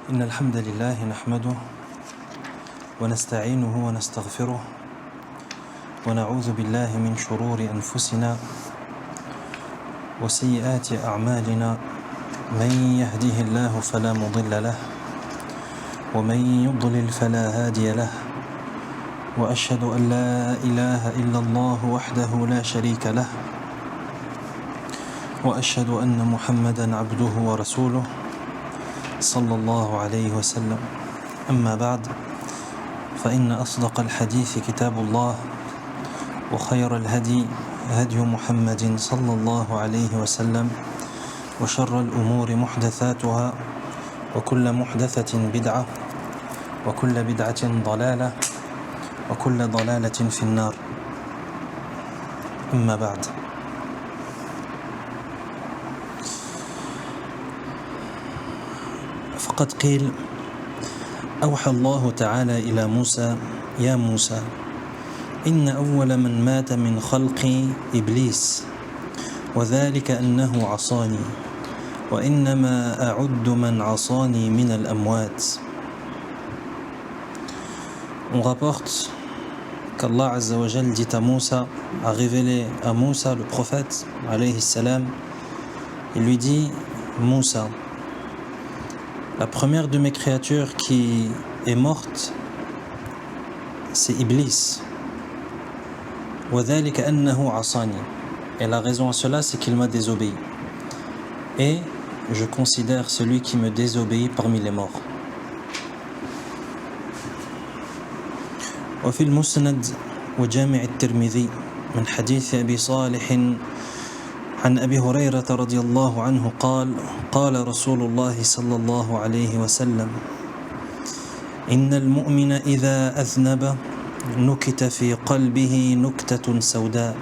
إن الحمد لله نحمده ونستعينه ونستغفره ونعوذ بالله من شرور أنفسنا وسيئات أعمالنا من يهده الله فلا مضل له ومن يضلل فلا هادي له وأشهد أن لا إله إلا الله وحده لا شريك له وأشهد أن محمدًا عبده ورسوله صلى الله عليه وسلم. أما بعد فإن أصدق الحديث كتاب الله وخير الهدي هدي محمد صلى الله عليه وسلم وشر الأمور محدثاتها وكل محدثة بدعة وكل بدعة ضلالة وكل ضلالة في النار. أما بعد. فقد قيل أوحى الله تعالى إلى موسى يا موسى إن أول من مات من خلقي إبليس وذلك أنه عصاني وإنما أعد من عصاني من الأموات. On rapporte qu'Allah Azza wa Jal dit à Moussa, a révélé à Moussa le prophète alayhi salam, il lui dit: Moussa, la première de mes créatures qui est morte, c'est Iblis. وَذَلِكَ أَنَّهُ عَصَانِي. Et la raison à cela, c'est qu'il m'a désobéi. Et je considère celui qui me désobéit parmi les morts. وفي المسند وجامع الترمذي من حديث أبي صالح عن أبي هريرة رضي الله عنه قال: قال رسول الله صلى الله عليه وسلم: إن المؤمن إذا أذنب نكت في قلبه نكتة سوداء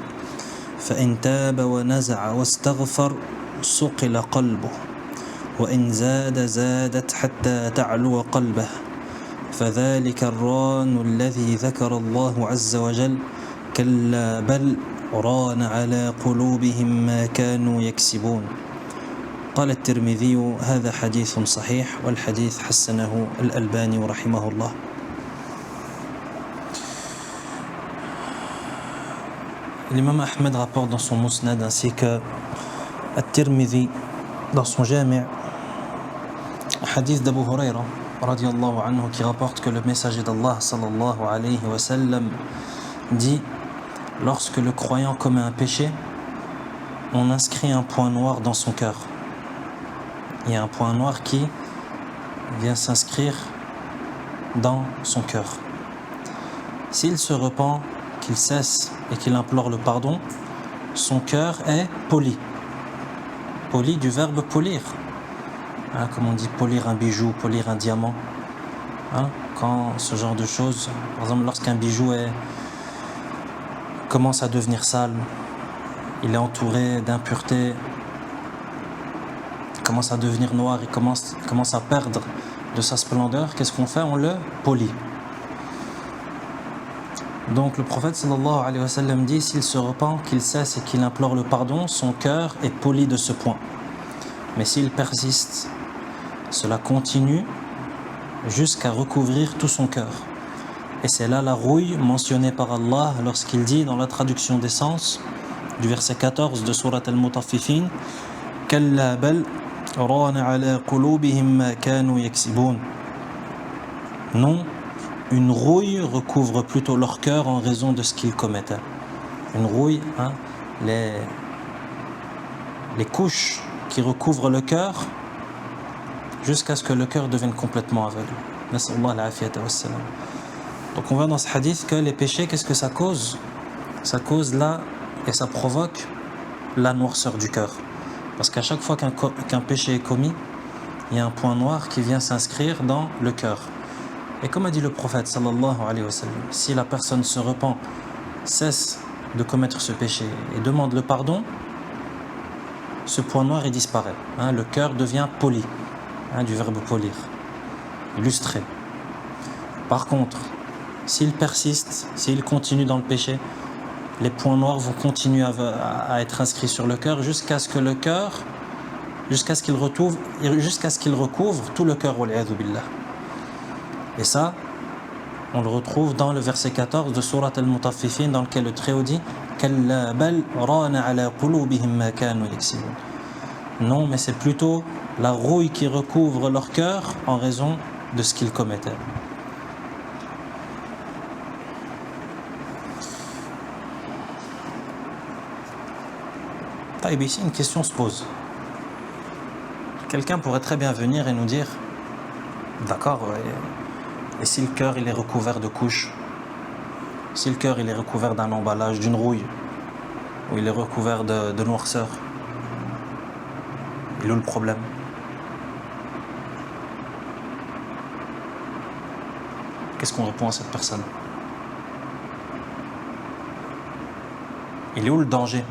فإن تاب ونزع واستغفر صقل قلبه وإن زادت حتى تعلو قلبه فذلك الران الذي ذكر الله عز وجل كلا بل ران على قلوبهم ما كانوا يكسبون. قال الترمذي: هذا حديث صحيح، والحديث حسنه الألباني رحمه الله. L'imam Ahmed rapporte dans son Musnad ainsi que At-Tirmidhi dans son Jami' un hadith d'Abu Huraira radiyallahu anhu qui rapporte que le messager d'Allah sallallahu alayhi wa sallam dit: lorsque le croyant commet un péché, on inscrit un point noir dans son cœur. Il y a un point noir qui vient s'inscrire dans son cœur. S'il se repent, qu'il cesse et qu'il implore le pardon, son cœur est poli. Poli du verbe polir. Comme on dit polir un bijou, polir un diamant. Quand ce genre de choses, par exemple lorsqu'un bijou commence à devenir sale, il est entouré d'impuretés, il commence à devenir noir, il commence à perdre de sa splendeur, qu'est-ce qu'on fait? On le polit. Donc le prophète sallallahu alayhi wa sallam dit: s'il se repent, qu'il cesse et qu'il implore le pardon, son cœur est poli de ce point. Mais s'il persiste, cela continue jusqu'à recouvrir tout son cœur. Et c'est là la rouille mentionnée par Allah lorsqu'il dit dans la traduction des sens du verset 14 de Surat Al-Mutaffifin: Kalla bal rana ala qulubihim ma kanu yaksibun. Non, une rouille recouvre plutôt leur cœur en raison de ce qu'ils commettaient. Une rouille, les couches qui recouvrent le cœur jusqu'à ce que le cœur devienne complètement aveugle. Nas'Allah al-afiyata wassalam. Donc on voit dans ce hadith que les péchés, qu'est-ce que ça cause? Ça cause là, et ça provoque la noirceur du cœur. Parce qu'à chaque fois qu'un péché est commis, il y a un point noir qui vient s'inscrire dans le cœur. Et comme a dit le prophète sallallahu alayhi wa sallam, si la personne se repent, cesse de commettre ce péché et demande le pardon, ce point noir il disparaît. Le cœur devient poli, du verbe polir, illustré. Par contre, s'il persiste, s'il continue dans le péché, les points noirs vont continuer à être inscrits sur le cœur jusqu'à ce que le cœur jusqu'à ce qu'il recouvre tout le cœur, wal-'iyadhu billah. Et ça, on le retrouve dans le verset 14 de Sourate Al-Mutaffifin, dans lequel le Très-Haut dit Kalla bal rana ala qulubihim ma kanu yaksibun. Non, mais c'est plutôt la rouille qui recouvre leur cœur en raison de ce qu'ils commettaient. Ici, une question se pose. Quelqu'un pourrait très bien venir et nous dire d'accord, et si le cœur il est recouvert de couches, si le cœur il est recouvert d'un emballage, d'une rouille, ou il est recouvert de noirceur, il est où le problème? Qu'est-ce qu'on répond à cette personne? Il est où le danger?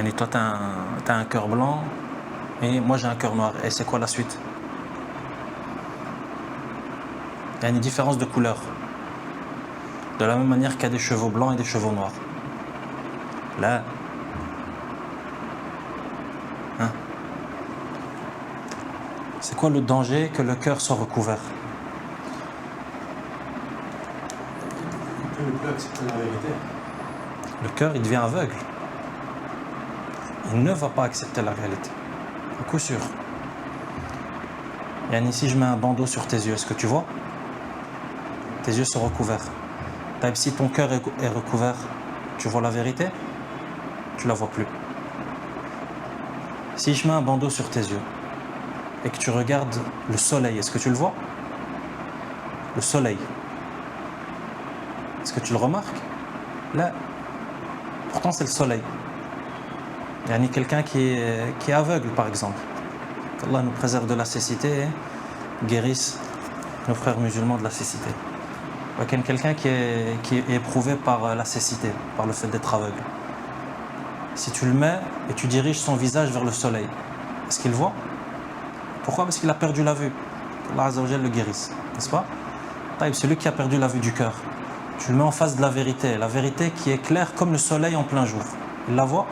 Et toi, tu as un cœur blanc et moi j'ai un cœur noir. Et c'est quoi la suite? Il y a une différence de couleur. De la même manière qu'il y a des chevaux blancs et des chevaux noirs. Là, c'est quoi le danger que le cœur soit recouvert? Il ne peut plus accepter la vérité. Le cœur, il devient aveugle. Il ne va pas accepter la réalité. À coup sûr. Et ici, je mets un bandeau sur tes yeux. Est-ce que tu vois? Tes yeux sont recouverts. Si ton cœur est recouvert, tu vois la vérité? Tu la vois plus. Si je mets un bandeau sur tes yeux et que tu regardes le soleil, est-ce que tu le vois? Le soleil. Est-ce que tu le remarques? Là, pourtant c'est le soleil. Il y a quelqu'un qui est aveugle, par exemple. Qu'Allah nous préserve de la cécité et guérisse nos frères musulmans de la cécité. Il y a quelqu'un qui est éprouvé par la cécité, par le fait d'être aveugle. Si tu le mets et tu diriges son visage vers le soleil, est-ce qu'il voit? Pourquoi? Parce qu'il a perdu la vue. Allah Azza wa Jalla le guérisse, n'est-ce pas? Celui qui a perdu la vue du cœur, tu le mets en face de la vérité qui est claire comme le soleil en plein jour. Il la voit?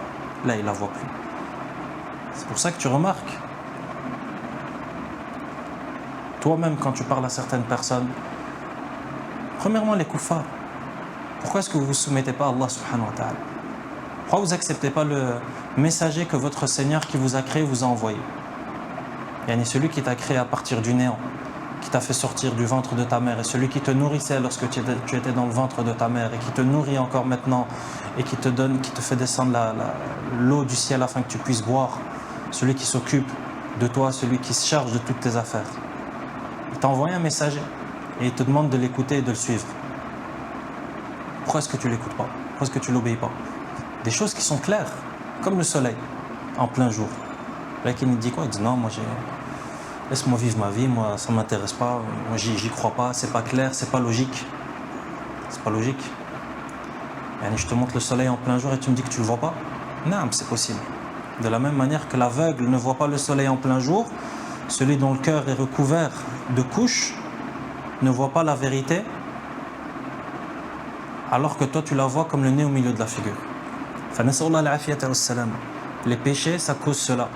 Là, il la voit plus. C'est pour ça que tu remarques, toi-même, quand tu parles à certaines personnes, premièrement, les kuffars, pourquoi est-ce que vous ne vous soumettez pas à Allah subhanahu wa ta'ala? Pourquoi vous n'acceptez pas le messager que votre Seigneur qui vous a créé vous a envoyé? Celui qui t'a créé à partir du néant, qui t'a fait sortir du ventre de ta mère, et celui qui te nourrissait lorsque tu étais dans le ventre de ta mère, et qui te nourrit encore maintenant, et qui te fait descendre l'eau du ciel afin que tu puisses boire, celui qui s'occupe de toi, celui qui se charge de toutes tes affaires. Il t'a envoyé un messager et il te demande de l'écouter et de le suivre. Pourquoi est-ce que tu ne l'écoutes pas? Pourquoi est-ce que tu ne l'obéis pas? Des choses qui sont claires, comme le soleil, en plein jour. Là, il dit quoi? Il dit non, laisse-moi vivre ma vie, moi ça ne m'intéresse pas, moi j'y crois pas, c'est pas clair, c'est pas logique. C'est pas logique. Je te montre le soleil en plein jour et tu me dis que tu ne le vois pas? Non, c'est possible. De la même manière que l'aveugle ne voit pas le soleil en plein jour, celui dont le cœur est recouvert de couches ne voit pas la vérité, alors que toi tu la vois comme le nez au milieu de la figure. Les péchés, ça cause cela.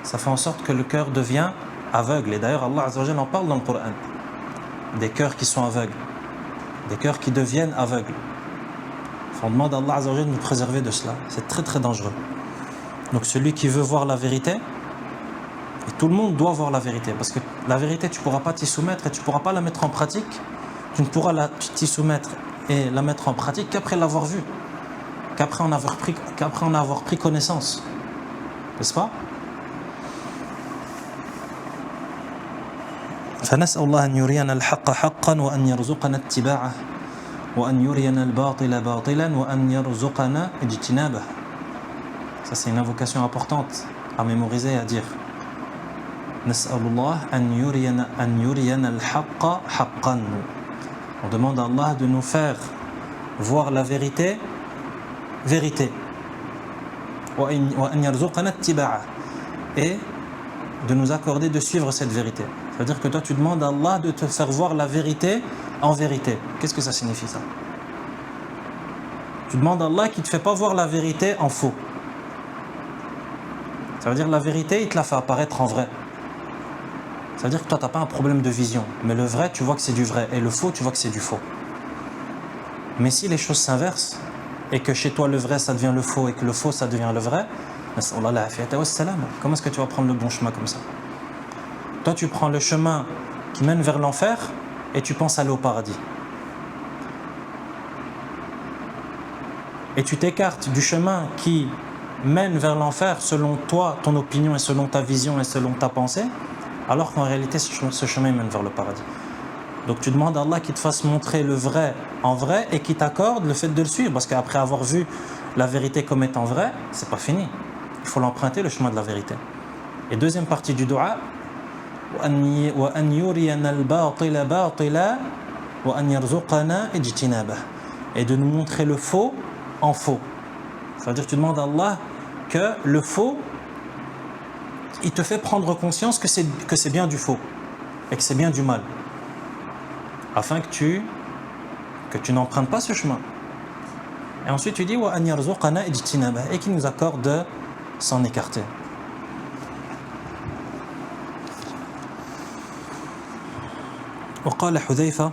Ça fait en sorte que le cœur devient aveugle. Et d'ailleurs, Allah Azza wa Jalla en parle dans le Coran. Des cœurs qui sont aveugles. Des cœurs qui deviennent aveugles. On demande à Allah Azza wa Jalla de nous préserver de cela. C'est très très dangereux. Donc celui qui veut voir la vérité, et tout le monde doit voir la vérité, parce que la vérité, tu ne pourras pas t'y soumettre et tu ne pourras pas la mettre en pratique. Tu ne pourras t'y soumettre et la mettre en pratique qu'après l'avoir vue, qu'après en avoir pris connaissance. N'est-ce pas? فنسأل الله أن يرينا الحق حقا وأن يرزقنا اتباعه وأن يرينا الباطل باطلا وأن يرزقنا اجتنابه. Ça c'est une invocation importante à mémoriser et à dire. نسأل الله أن يرينا الحق حقا. On demande à Allah de nous faire voir la vérité, وأن يرزقنا اتباعه, et de nous accorder de suivre cette vérité. C'est-à-dire que toi tu demandes à Allah de te faire voir la vérité en vérité. Qu'est-ce que ça signifie ça? Tu demandes à Allah qui ne te fait pas voir la vérité en faux. Ça veut dire la vérité, il te la fait apparaître en vrai. Ça veut dire que toi, tu n'as pas un problème de vision. Mais le vrai, tu vois que c'est du vrai. Et le faux, tu vois que c'est du faux. Mais si les choses s'inversent, et que chez toi, le vrai, ça devient le faux, et que le faux, ça devient le vrai, comment est-ce que tu vas prendre le bon chemin comme ça? Toi, tu prends le chemin qui mène vers l'enfer, et tu penses aller au paradis. Et tu t'écartes du chemin qui mène vers l'enfer selon toi, ton opinion, et selon ta vision, et selon ta pensée, alors qu'en réalité, ce chemin mène vers le paradis. Donc tu demandes à Allah qu'il te fasse montrer le vrai en vrai et qu'il t'accorde le fait de le suivre. Parce qu'après avoir vu la vérité comme étant vraie, c'est pas fini. Il faut l'emprunter, le chemin de la vérité. Et deuxième partie du dua, وَأَنْ يُرِيَنَا الْبَاطِلَ بَاطِلًا وَأَنْ يَرْزُقَنَا اجْتِنَابَهُ. Et de nous montrer le faux en faux. C'est-à-dire que tu demandes à Allah que le faux, il te fait prendre conscience que c'est bien du faux et que c'est bien du mal, afin que tu n'empruntes pas ce chemin. Et ensuite tu dis وَأَنْ يَرْزُقَنَا اجْتِنَابَهُ, et qu'il nous accorde de s'en écarter. وقال حذيفة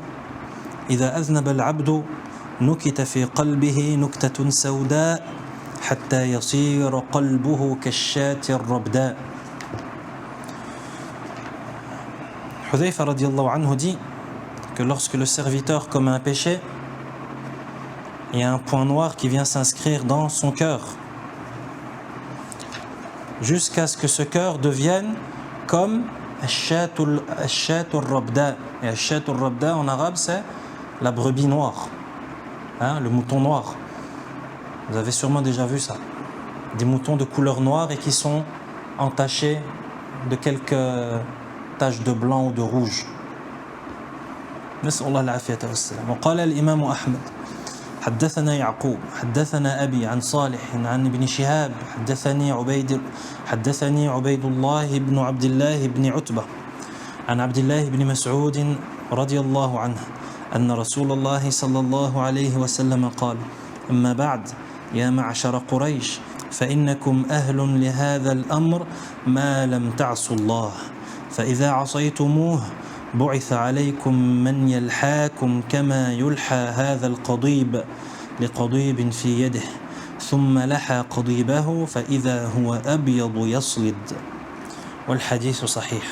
إذا أذنب العبد نكت في قلبه نكتة سوداء حتى يصير قلبه كالشاة الربداء. Hudhayfa radiyallahu anhu dit que lorsque le serviteur commet un péché, il y a un point noir qui vient s'inscrire dans son cœur, jusqu'à ce que ce cœur devienne comme Ash-shatul rabda. Et Ash-shatul rabda en arabe, c'est la brebis noire, le mouton noir. Vous avez sûrement déjà vu ça. Des moutons de couleur noire et qui sont entachés de quelques taches de blanc ou de rouge. نسأل الله العافية والسلام. وقال الإمام أحمد حدثنا يعقوب حدثنا أبي عن صالح عن ابن شهاب حدثني عبيد الله بن عبد الله بن عتبة عن عبد الله بن مسعود رضي الله عنه أن رسول الله صلى الله عليه وسلم قال أما بعد يا معشر قريش فإنكم أهل لهذا الأمر ما لم تعصوا الله فإذا عصيتموه بعث عليكم من يلحاكم كما يلحى هذا القضيب لقضيب في يده ثم لحى قضيبه فإذا هو أبيض يصلد والحديث صحيح.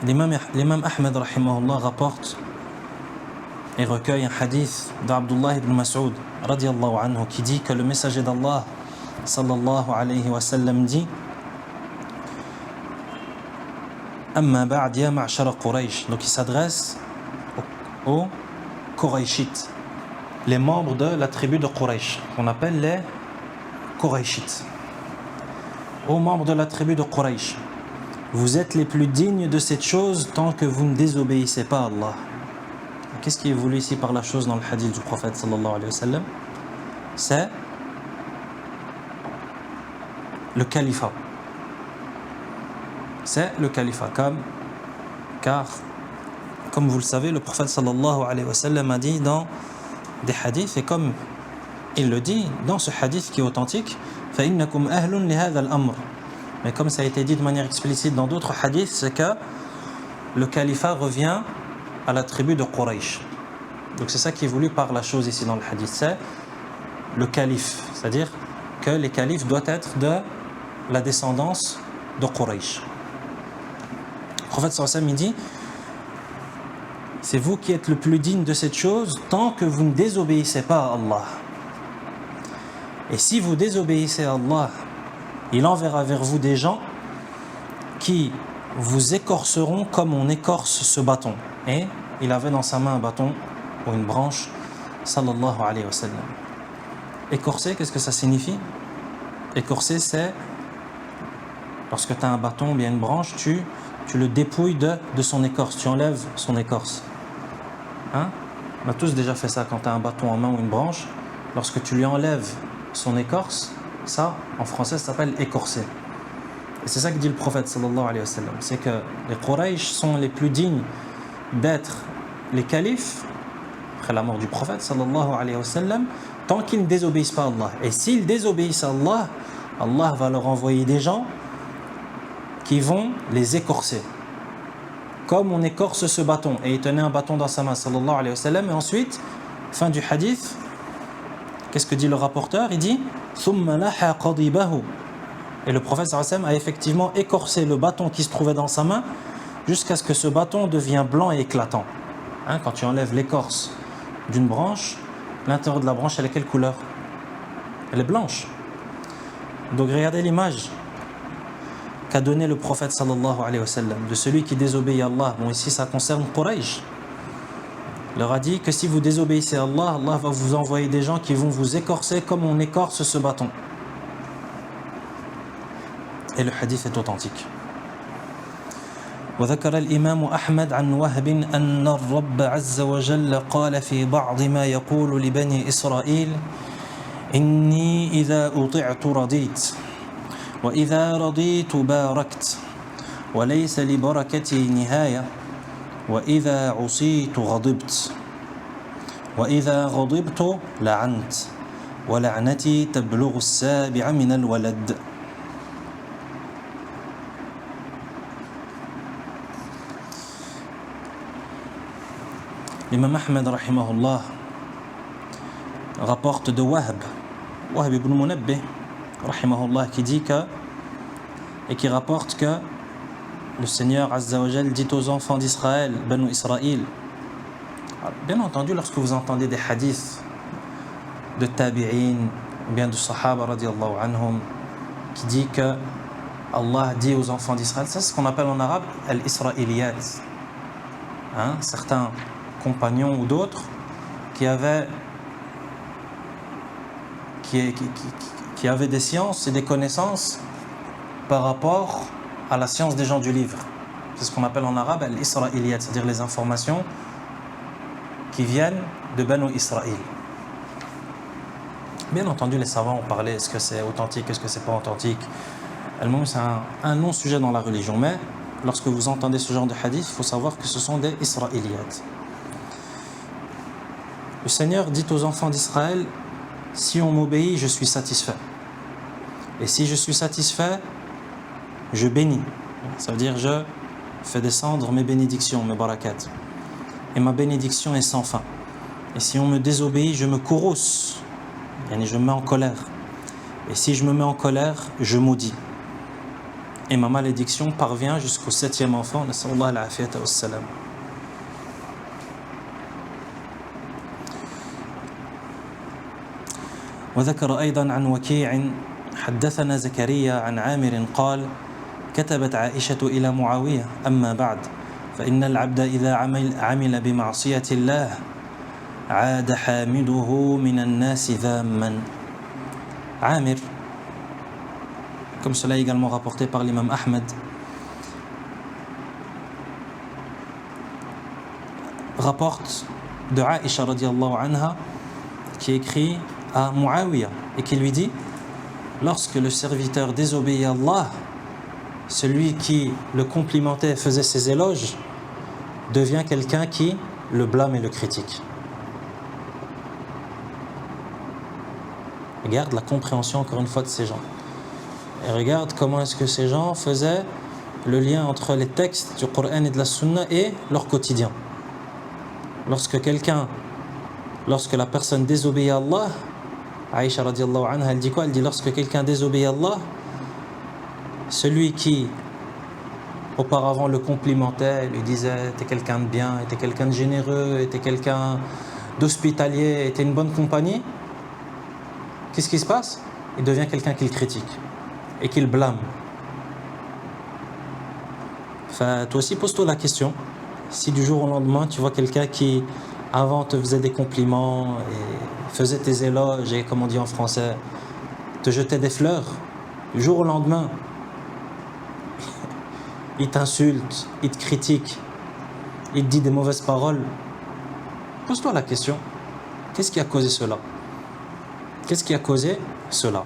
L'imam Ahmed rahimahullah rapporte et recueille un hadith d'Abdullah ibn Mas'ud radiyallahu anhu qui dit que le messager d'Allah sallallahu alayhi wa sallam dit Amma ba'd ya ma'shara Quraysh. Donc il s'adresse aux Qurayshites, les membres de la tribu de Quraysh, qu'on appelle les Qurayshites. Aux membres de la tribu de Quraysh, vous êtes les plus dignes de cette chose tant que vous ne désobéissez pas à Allah. Qu'est-ce qui est voulu ici par la chose dans le hadith du prophète sallallahu alayhi wa sallam? C'est le califat. C'est le califat. Car, comme vous le savez, le prophète sallallahu alayhi wa sallam a dit dans des hadiths, et comme il le dit dans ce hadith qui est authentique, فَإِنَّكُمْ أَهْلٌ لِهَذَا الْأَمْرِ. Mais comme ça a été dit de manière explicite dans d'autres hadiths, c'est que le califat revient à la tribu de Quraysh. Donc c'est ça qui est voulu par la chose ici dans le hadith, c'est le calife, c'est-à-dire que les califes doivent être de la descendance de Quraysh. Le prophète sallallahu alayhi wa sallam dit c'est vous qui êtes le plus digne de cette chose tant que vous ne désobéissez pas à Allah. Et si vous désobéissez à Allah, il enverra vers vous des gens qui vous écorceront comme on écorce ce bâton. Et il avait dans sa main un bâton ou une branche, sallallahu alayhi wa sallam. Écorcer, qu'est-ce que ça signifie? Écorcer, c'est lorsque tu as un bâton ou bien une branche, tu le dépouilles de son écorce, tu enlèves son écorce. On a tous déjà fait ça quand tu as un bâton en main ou une branche. Lorsque tu lui enlèves son écorce, ça, en français, ça s'appelle écorcer. Et c'est ça que dit le prophète sallallahu alayhi wa sallam. C'est que les Quraysh sont les plus dignes d'être les califes après la mort du prophète sallallahu alayhi wa sallam, tant qu'ils ne désobéissent pas à Allah. Et s'ils désobéissent à Allah, Allah va leur envoyer des gens qui vont les écorcer. Comme on écorce ce bâton. Et il tenait un bâton dans sa main sallallahu alayhi wa sallam. Et ensuite, fin du hadith, qu'est-ce que dit le rapporteur? Il dit ثُمَّ لَحَا قَضِبَهُ. Et le prophète sallallahu alayhi wa sallam a effectivement écorcé le bâton qui se trouvait dans sa main jusqu'à ce que ce bâton devienne blanc et éclatant. Hein, quand tu enlèves l'écorce d'une branche, l'intérieur de la branche, elle est quelle couleur? Elle est blanche. Donc regardez l'image qu'a donné le prophète sallallahu alayhi wa sallam de celui qui désobéit à Allah. Bon, ici ça concerne Quraysh. Il leur a dit que si vous désobéissez à Allah, Allah va vous envoyer des gens qui vont vous écorcer comme on écorce ce bâton. Et le hadith est authentique. وذكر الإمام أحمد عن وهب أن الرب عز وجل قال في بعض ما يقول لبني إسرائيل إني إذا أطعت رضيت وإذا رضيت باركت وليس لبركتي نهاية وإذا عصيت غضبت وإذا غضبت لعنت ولعنتي تبلغ السابع من الولد. L'imam Ahmed rahimahullah rapporte de Wahb ibn Munabbih rahimahullah qui dit que et qui rapporte que le Seigneur Azza wa Jal dit aux enfants d'Israël, Banu Israël. Bien entendu, lorsque vous entendez des hadiths de tabi'in ou bien de sahaba radiyallahu anhum qui dit que Allah dit aux enfants d'Israël, ça c'est ce qu'on appelle en arabe al-Isra'iliyat. Hein, certains compagnons ou d'autres qui avaient des sciences et des connaissances par rapport à la science des gens du livre. C'est ce qu'on appelle en arabe al-Isra'iliyat, c'est-à-dire les informations qui viennent de Banu Israël. Bien entendu, les savants ont parlé, est-ce que c'est authentique, est-ce que c'est pas authentique. C'est un non-sujet dans la religion, mais lorsque vous entendez ce genre de hadith, il faut savoir que ce sont des Isra'iliyat. Le Seigneur dit aux enfants d'Israël, si on m'obéit, je suis satisfait. Et si je suis satisfait, je bénis. Ça veut dire je fais descendre mes bénédictions, mes barakats. Et ma bénédiction est sans fin. Et si on me désobéit, je me courrouce. Et je me mets en colère. Et si je me mets en colère, je maudis. Et ma malédiction parvient jusqu'au 7e enfant. Nas'allahu al-afiyata was-salam. وذكر أيضا عن وكيع حدثنا زكريا عن عامر قال كتبت عائشة إلى معاوية أما بعد فإن العبد إذا عمل بمعصية الله عاد حامده من الناس ذاما. عامر, comme cela est également rapporté par l'imam Ahmed, rapporte de Aïcha radiyallahu anha qui écrit à Muawiyah et qui lui dit, lorsque le serviteur désobéit à Allah, celui qui le complimentait et faisait ses éloges devient quelqu'un qui le blâme et le critique. Regarde la compréhension encore une fois de ces gens. Et regarde comment est-ce que ces gens faisaient le lien entre les textes du Coran et de la Sunna et leur quotidien. Lorsque la personne désobéit à Allah, Aïcha radiallahu anha, elle dit quoi? Elle dit lorsque quelqu'un désobéit à Allah, celui qui auparavant le complimentait, lui disait t'es quelqu'un de bien, t'es quelqu'un de généreux, t'es quelqu'un d'hospitalier, t'es une bonne compagnie, qu'est-ce qui se passe? Il devient quelqu'un qui le critique et qui le blâme. Enfin, toi aussi pose-toi la question, si du jour au lendemain tu vois quelqu'un qui avant te faisait des compliments et faisait tes éloges et, comme on dit en français, te jetait des fleurs, du jour au lendemain il t'insulte, il te critique, il te dit des mauvaises paroles, pose-toi la question, qu'est-ce qui a causé cela? Qu'est-ce qui a causé cela?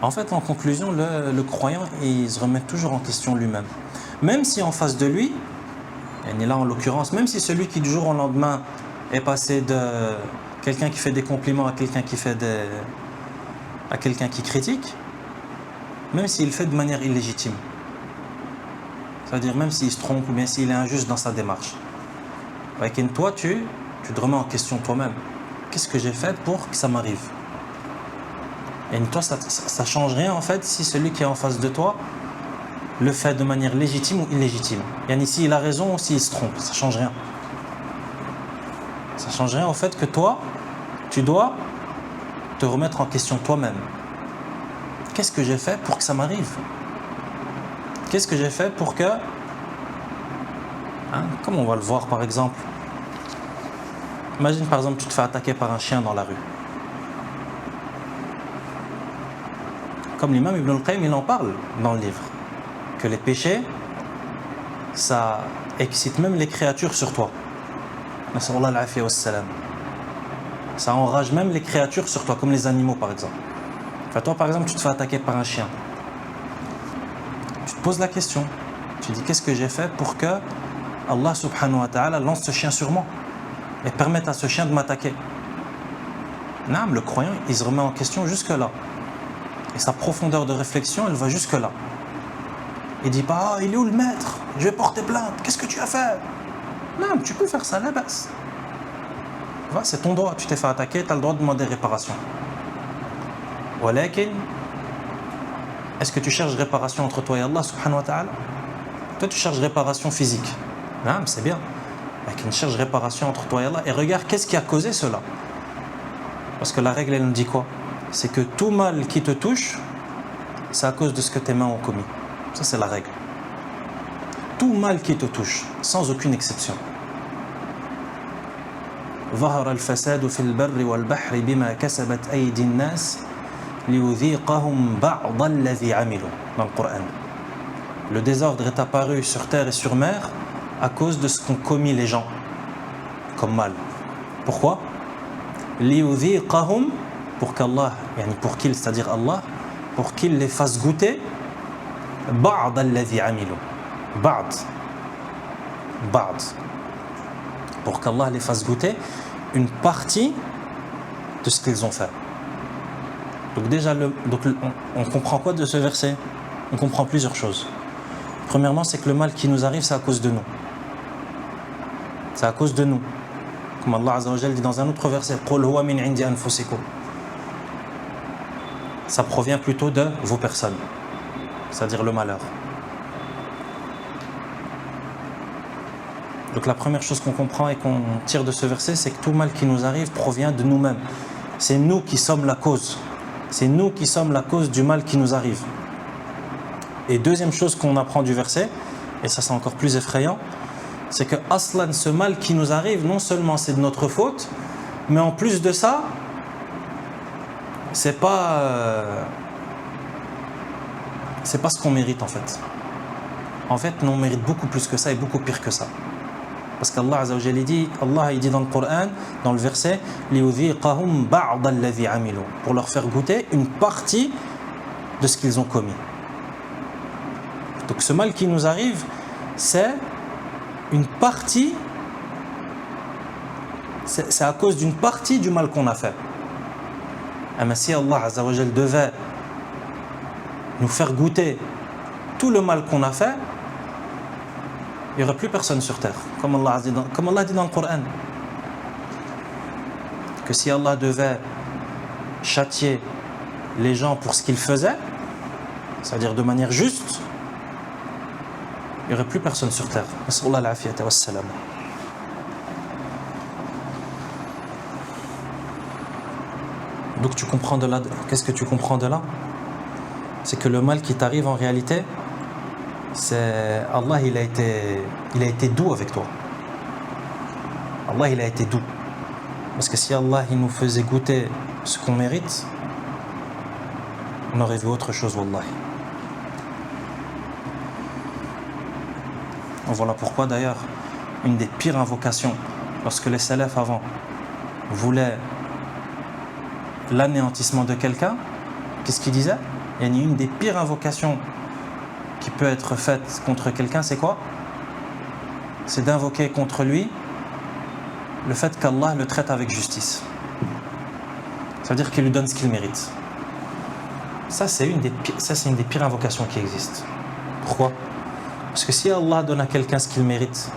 En fait, en conclusion, le croyant, il se remet toujours en question lui-même. même si en face de lui, et là en l'occurrence, même si celui qui du jour au lendemain est passé de quelqu'un qui fait des compliments à quelqu'un qui critique, même s'il le fait de manière illégitime, c'est-à-dire même s'il se trompe ou bien s'il est injuste dans sa démarche, et toi tu te remets en question toi-même. Qu'est-ce que j'ai fait pour que ça m'arrive? Et toi, ça ne change rien en fait si celui qui est en face de toi le fait de manière légitime ou illégitime. S'il a raison ou s'il se trompe, ça ne change rien. Ça ne change rien au fait que toi, tu dois te remettre en question toi-même. Qu'est-ce que j'ai fait pour que ça m'arrive? Qu'est-ce que j'ai fait pour que... comme on va le voir par exemple. Imagine par exemple tu te fais attaquer par un chien dans la rue. Comme l'imam Ibn al-Qayyim, il en parle dans le livre, que les péchés, ça excite même les créatures sur toi. Ça enrage même les créatures sur toi, comme les animaux par exemple. Toi par exemple, tu te fais attaquer par un chien. Tu te poses la question, tu dis qu'est-ce que j'ai fait pour que Allah subhanahu wa ta'ala lance ce chien sur moi et permette à ce chien de m'attaquer. Le croyant, il se remet en question jusque-là. Et sa profondeur de réflexion, elle va jusque-là. Il ne dit pas, il est où le maître? Je vais porter plainte. Qu'est-ce que tu as fait? Non, tu peux faire ça, la basse. C'est ton droit. Tu t'es fait attaquer, tu as le droit de demander réparation. Walakin, est-ce que tu cherches réparation entre toi et Allah subhanahu wa ta'ala? Toi, tu cherches réparation physique. Non, c'est bien. Mais tu cherches réparation entre toi et Allah. Et regarde, qu'est-ce qui a causé cela? Parce que la règle, elle nous dit quoi? C'est que tout mal qui te touche, c'est à cause de ce que tes mains ont commis. Ça, c'est la règle. Tout mal qui te touche, sans aucune exception. ظهر الفساد في البر والبحر بما كسبت أيدي الناس ليذيقهم بعض الذي عملوا dans le Coran. Le désordre est apparu sur terre et sur mer à cause de ce qu'ont commis les gens comme mal. Pourquoi? ليذيقهم, pour qu'Allah, pour qu'il, c'est-à-dire Allah, pour qu'il les fasse goûter بعض الذي عملوا. بعض. Pour qu'Allah les fasse goûter une partie de ce qu'ils ont fait. Donc déjà, on comprend quoi de ce verset? On comprend plusieurs choses. Premièrement, c'est que le mal qui nous arrive, c'est à cause de nous. C'est à cause de nous. Comme Allah Azza wa Jalla dit dans un autre verset, قُلْ هُوَ مِنْ عِنْدِ أَنفُسِكُمْ. Ça provient plutôt de vos personnes, c'est-à-dire le malheur. Donc la première chose qu'on comprend et qu'on tire de ce verset, c'est que tout mal qui nous arrive provient de nous-mêmes. C'est nous qui sommes la cause. C'est nous qui sommes la cause du mal qui nous arrive. Et deuxième chose qu'on apprend du verset, et ça c'est encore plus effrayant, c'est que aslan, ce mal qui nous arrive, non seulement c'est de notre faute, mais en plus de ça, c'est pas ce qu'on mérite en fait. En fait, nous on mérite beaucoup plus que ça et beaucoup pire que ça. Parce qu'Allah Azza wa Jalla dit, Allah il dit dans le Coran, dans le verset, لِيُذِيقَهُمْ بَعْضَ الَّذِي عَمِلُوا, pour leur faire goûter une partie de ce qu'ils ont commis. Donc ce mal qui nous arrive, c'est une partie, c'est à cause d'une partie du mal qu'on a fait. Mais si Allah Azza wa Jalla devait nous faire goûter tout le mal qu'on a fait, il n'y aurait plus personne sur terre, comme Allah dit dans le Coran. Que si Allah devait châtier les gens pour ce qu'ils faisaient, c'est-à-dire de manière juste, il n'y aurait plus personne sur terre. Donc tu comprends de là, qu'est-ce que tu comprends de là? C'est que le mal qui t'arrive en réalité, c'est Allah, il a été doux avec toi. Allah, il a été doux. Parce que si Allah, il nous faisait goûter ce qu'on mérite, on aurait vu autre chose, wallahi. Voilà pourquoi d'ailleurs, une des pires invocations, lorsque les salafs avant voulaient l'anéantissement de quelqu'un, qu'est-ce qu'ils disaient? Il y a une des pires invocations peut être faite contre quelqu'un, c'est quoi? C'est d'invoquer contre lui le fait qu'Allah le traite avec justice. Ça veut dire qu'il lui donne ce qu'il mérite. Ça, c'est une des pires invocations qui existent. Pourquoi? Parce que si Allah donne à quelqu'un ce qu'il mérite,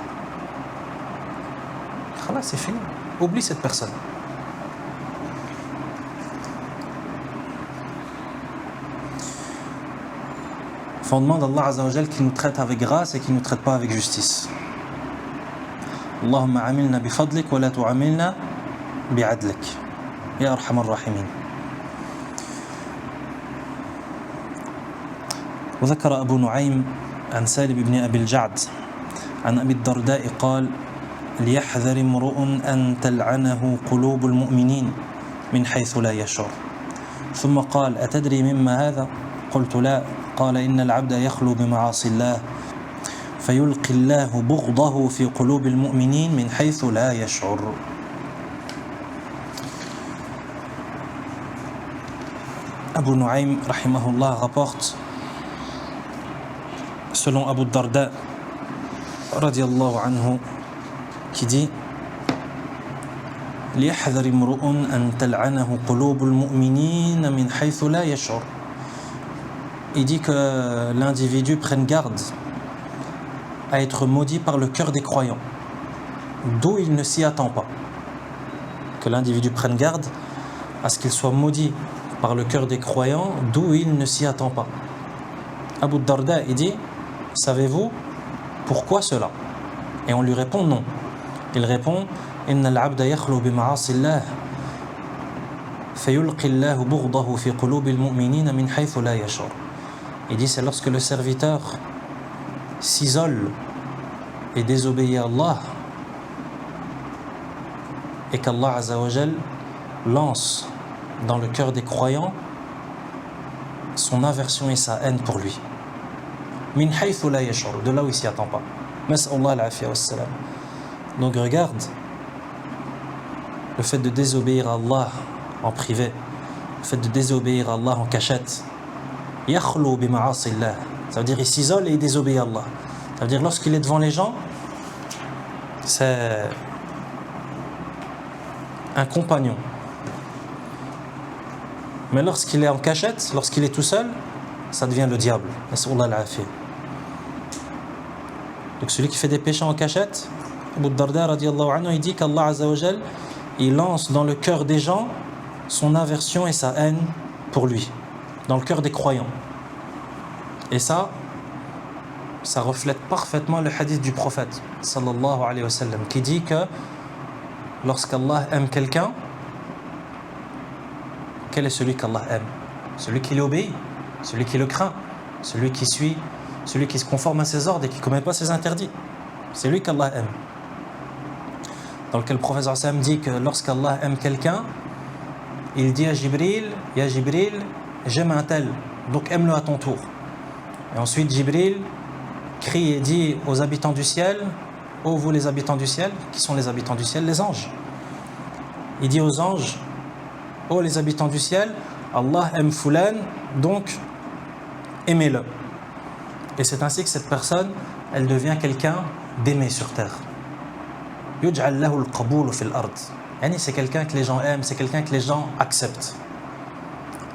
là, c'est fini. Oublie cette personne. Fondement d'Allah Azza wa Jal qui nous traite avec grâce et qui ne nous traite pas avec justice. Allahumma amilna bi fadlik wa la tu'amilna bi adlik. Ya arhamar rahimin. وذكر أبو نعيم عن سالم بن أبي الجعد عن أبي الدرداء قال ليحذر امرؤ أن تلعنه قلوب المؤمنين من حيث لا يشعر ثم قال أتدري مما هذا؟ قلت لا قال إن العبد يخلو بمعاصي الله فيلقي الله بغضه في قلوب المؤمنين من حيث لا يشعر. Abu Nu'aym rahimahullah rapporte selon Abu Darda radiyallahu anhu qui dit ليحذر امرؤ أن تلعنه قلوب المؤمنين من حيث لا يشعر. Il dit que l'individu prenne garde à être maudit par le cœur des croyants, d'où il ne s'y attend pas. Que l'individu prenne garde à ce qu'il soit maudit par le cœur des croyants, d'où il ne s'y attend pas. Abu Darda, il dit, savez-vous pourquoi cela? Et on lui répond non. Il répond, إن العبد يخلو بمعاصي الله فيلقي الله بغضه في قلوب المؤمنين من حيث لا يشعر. Il dit, c'est lorsque le serviteur s'isole et désobéit à Allah et qu'Allah Azza wa Jal lance dans le cœur des croyants son aversion et sa haine pour lui. Min haythu la yash'ur, de là où il s'y attend pas. Mas'Allah al-afiya wassalam. Donc regarde, le fait de désobéir à Allah en privé, le fait de désobéir à Allah en cachette, yakhlu bi ma'asillah, ça veut dire il s'isole et il désobéit à Allah. Ça veut dire lorsqu'il est devant les gens, c'est un compagnon. Mais lorsqu'il est en cachette, lorsqu'il est tout seul, ça devient le diable. Nas'Allah al-afiya. Donc celui qui fait des péchés en cachette, Abu Darda radiyallahu anhu, il dit qu'Allah Azza wa Jal, il lance dans le cœur des gens son aversion et sa haine pour lui, dans le cœur des croyants. Et ça reflète parfaitement le hadith du prophète sallallahu alayhi wa sallam, qui dit que lorsqu'Allah aime quelqu'un, quel est celui qu'Allah aime? Celui qui l'obéit, celui qui le craint, celui qui suit, celui qui se conforme à ses ordres et qui ne commet pas ses interdits. C'est lui qu'Allah aime. Dans lequel le prophète sallam dit que lorsqu'Allah aime quelqu'un, il dit à Jibril, Ya Jibril, j'aime un tel, donc aime-le à ton tour. Et ensuite Jibril crie et dit aux habitants du ciel, ô vous les habitants du ciel, qui sont les habitants du ciel? Les anges. Il dit aux anges, ô les habitants du ciel, Allah aime Fulan, donc aimez-le. Et c'est ainsi que cette personne, elle devient quelqu'un d'aimé sur terre. Yuj'al lahu al-qaboul fi al-ard. Yani c'est quelqu'un que les gens aiment, c'est quelqu'un que les gens acceptent.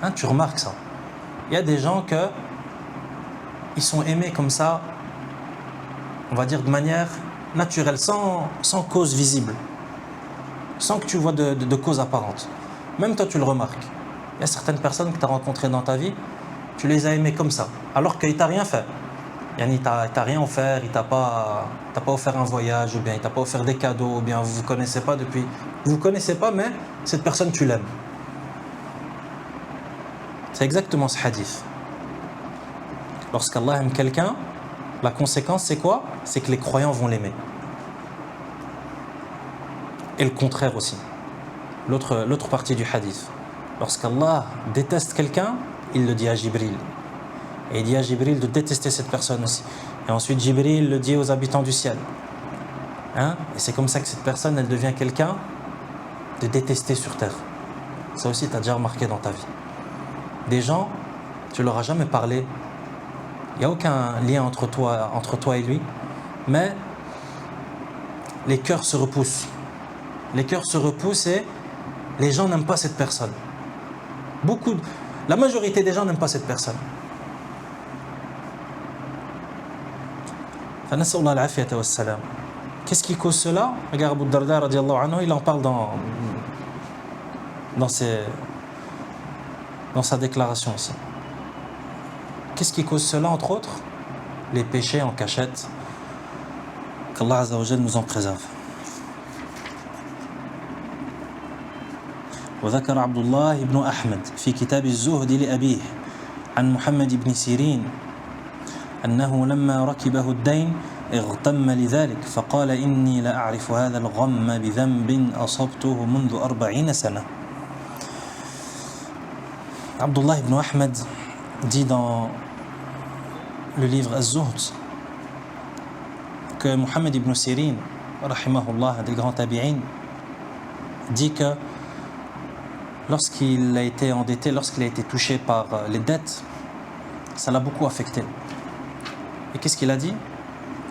Hein, tu remarques ça. Il y a des gens ils sont aimés comme ça, on va dire de manière naturelle, sans cause visible, sans que tu vois de cause apparente. Même toi tu le remarques. Il y a certaines personnes que tu as rencontrées dans ta vie, tu les as aimées comme ça, alors qu'il ne t'a rien fait. Yani, il t'a rien offert, il t'a pas offert un voyage, ou bien il t'a pas offert des cadeaux, ou bien vous connaissez pas depuis. Vous connaissez pas, mais cette personne tu l'aimes. C'est exactement ce hadith. Lorsqu'Allah aime quelqu'un, la conséquence c'est quoi? C'est que les croyants vont l'aimer. Et le contraire aussi. L'autre partie du hadith. Lorsqu'Allah déteste quelqu'un, il le dit à Jibril. Et il dit à Jibril de détester cette personne aussi. Et ensuite Jibril le dit aux habitants du ciel. Hein? Et c'est comme ça que cette personne, elle devient quelqu'un de détesté sur terre. Ça aussi, tu as déjà remarqué dans ta vie. Des gens, tu leur as jamais parlé. n'y a aucun lien entre toi et lui, mais les cœurs se repoussent. Les cœurs se repoussent et les gens n'aiment pas cette personne. La majorité des gens n'aiment pas cette personne. Qu'est-ce qui cause cela? Regarde Abu Darda radiallahu anhu, il en parle dans sa déclaration aussi. Qu'est-ce qui cause cela entre autres? Les péchés en cachette. Qu'Allah Azza wa Jal nous en préserve. وذكر عبد الله بن أحمد في كتاب الزهد لأبيه عن محمد بن سيرين أنه لما ركبه الدين اغتم لذلك فقال إني لأعرف هذا الغم بذنب أصبته منذ 40 سنة. Abdullah ibn Ahmed dit dans le livre Az-Zuhd que Muhammad ibn Sirin, rahimahullah, un des grands tabi'in, dit que lorsqu'il a été endetté, lorsqu'il a été touché par les dettes, ça l'a beaucoup affecté. Et qu'est-ce qu'il a dit?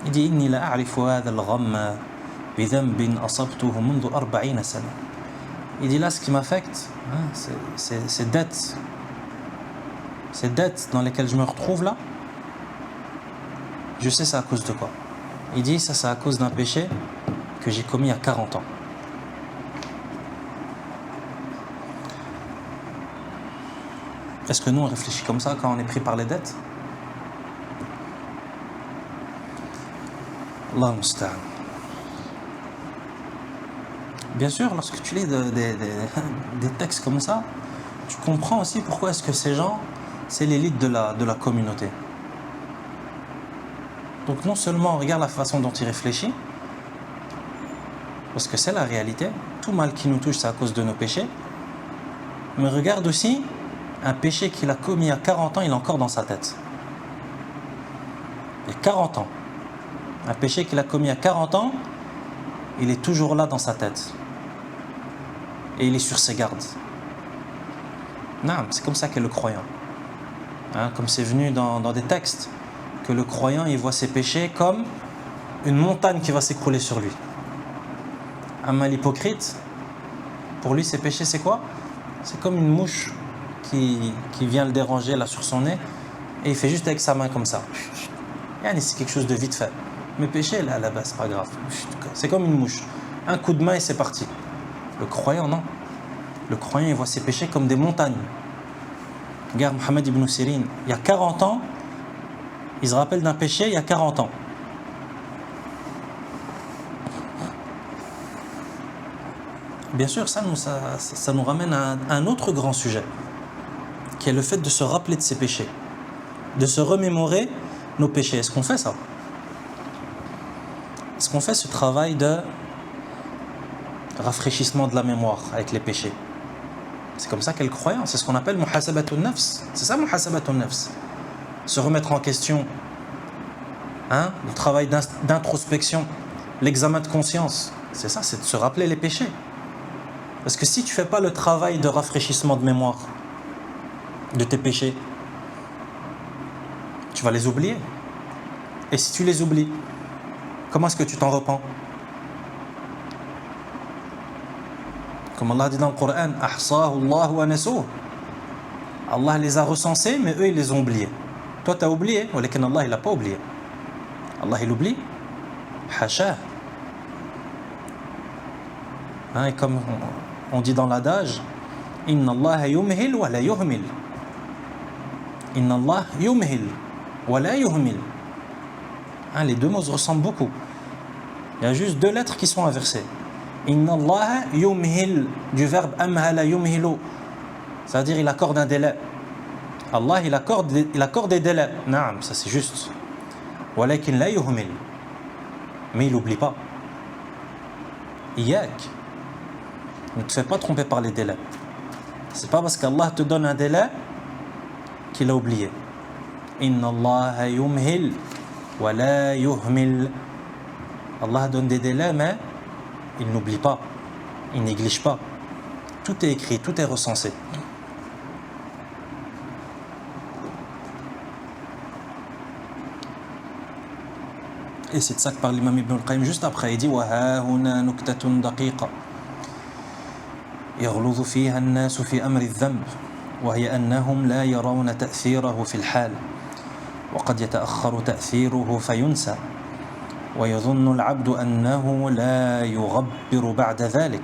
Il dit Inni la a'rifu hadha al-ghamma bi dhanbin asabtuhu mundu 40 sana. Il dit là, ce qui m'affecte, ces dettes dans lesquelles je me retrouve là, je sais c'est à cause de quoi. Il dit ça c'est à cause d'un péché que j'ai commis à 40 ans. Est-ce que nous on réfléchit comme ça quand on est pris par les dettes? Allah musta'an. Bien sûr, lorsque tu lis des textes comme ça, tu comprends aussi pourquoi est-ce que ces gens, c'est l'élite de la communauté. Donc non seulement regarde la façon dont il réfléchit, parce que c'est la réalité, tout mal qui nous touche c'est à cause de nos péchés, mais regarde aussi un péché qu'il a commis à 40 ans, il est encore dans sa tête. Il y a 40 ans. Un péché qu'il a commis à 40 ans, il est toujours là dans sa tête. Et il est sur ses gardes. Non, c'est comme ça qu'est le croyant. Comme c'est venu dans des textes, que le croyant il voit ses péchés comme une montagne qui va s'écrouler sur lui. L'hypocrite, pour lui ses péchés c'est quoi? C'est comme une mouche qui vient le déranger là sur son nez et il fait juste avec sa main comme ça. C'est quelque chose de vite fait. Mes péchés là à la base c'est pas grave. C'est comme une mouche. Un coup de main et c'est parti. Le croyant non. Le croyant il voit ses péchés comme des montagnes. Regarde Muhammad ibn Sirin, il y a 40 ans, il se rappelle d'un péché il y a 40 ans. Bien sûr, ça nous ramène à un autre grand sujet, qui est le fait de se rappeler de ses péchés, de se remémorer nos péchés. Est-ce qu'on fait ça? Est-ce qu'on fait ce travail de rafraîchissement de la mémoire avec les péchés? C'est comme ça qu'est le croyant, c'est ce qu'on appelle muhasabatun nafs. C'est ça muhasabatun nafs. Se remettre en question, le travail d'introspection, l'examen de conscience. C'est ça, c'est de se rappeler les péchés. Parce que si tu ne fais pas le travail de rafraîchissement de mémoire de tes péchés, tu vas les oublier. Et si tu les oublies, comment est-ce que tu t'en repens? Comme Allah dit dans le Coran, Ahsahu Allah wa nasuh. Allah les a recensés, mais eux ils les ont oubliés. Toi tu as oublié, mais Allah il n'a pas oublié. Allah il oublie. Hasha. Et comme on dit dans l'adage, Inna Allah yumhil wa la yuhmil. Inna Allah yumhil wa la yuhmil. Les deux mots se ressemblent beaucoup. Il y a juste deux lettres qui sont inversées. Inna Allah yumhil, du verbe amhala yumhilu, c'est-à-dire il accorde un délai. Allah il accorde des délais. Naam, ça c'est juste. Walakin la yuhmil, mais il n'oublie pas. Iyak, ne te fais pas tromper par les délais. C'est pas parce qu'Allah te donne un délai qu'il a oublié. Inna Allah yumhil wa la yuhmil. Allah donne des délais, mais il n'oublie pas, il néglige pas. Tout est écrit, tout est recensé. Et c'est de ça que parle l'imam Ibn al-Qayyim juste après. Il dit وَهَا هُنَا نُكْتَةٌ دَقِيقَةٌ يغلظ فيها الناس في أمر الذنب وهي أنهم لا يرون تأثيره في الحال وقد يتأخر تأثيره فينسى ويظن العبد أنه لا يغبر بعد ذلك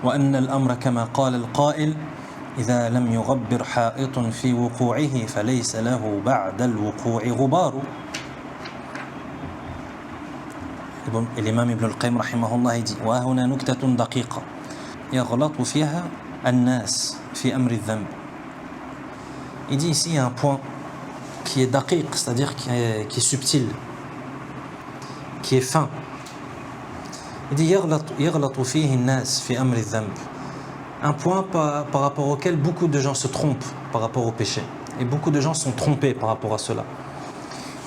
وأن الأمر كما قال القائل إذا لم يغبر حائط في وقوعه فليس له بعد الوقوع غبار. Et l'imam Ibn al-Qayyim rahimahullah il dit وَهُنَا نُكْتَةٌ دَقِيقَةٌ يَغْلَطُ فِيهَا النَّاسِ فِي أَمْرِ الذَّنْبِ. Il dit ici il y a un point qui est daqiq, c'est-à-dire qui est subtil, qui est fin. Il dit يَغْلَطُ فِيهِ النَّاسِ فِي أَمْرِ الذَّنْبِ. Un point par rapport auquel beaucoup de gens se trompent par rapport au péché. Et beaucoup de gens sont trompés par rapport à cela.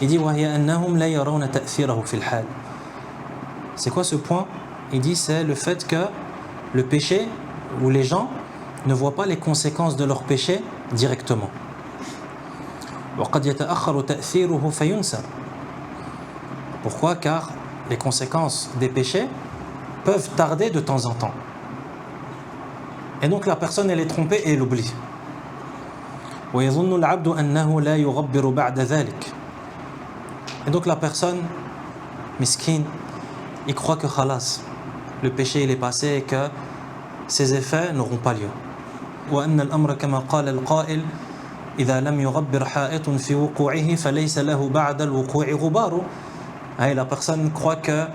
Il dit وَهِيَ أَنَّهُمْ لَا يَرَوْنَ تَأْثِيرَهُ فِي الْحَالِ. C'est quoi ce point? Il dit c'est le fait que le péché, ou les gens ne voient pas les conséquences de leur péché directement. وَقَدْ يَتَأَخَّرُ تَأْثِيرُهُ فَيُنْسَى. Pourquoi? Car les conséquences des péchés peuvent tarder de temps en temps. Et donc la personne elle est trompée et elle oublie. وَيَظُنُّ الْعَبْدُ أَنَّهُ لَا يُغَبِّرُ بَعْدَ ذَلِكَ. Et donc la personne, miskin, il croit que khalas, le péché il est passé et que ses effets n'auront pas lieu. وأن الأمر كما قال القائل إذا لم يغبر حائط في وقوعه فليس له بعد الوقوع غبار. Et la personne croit que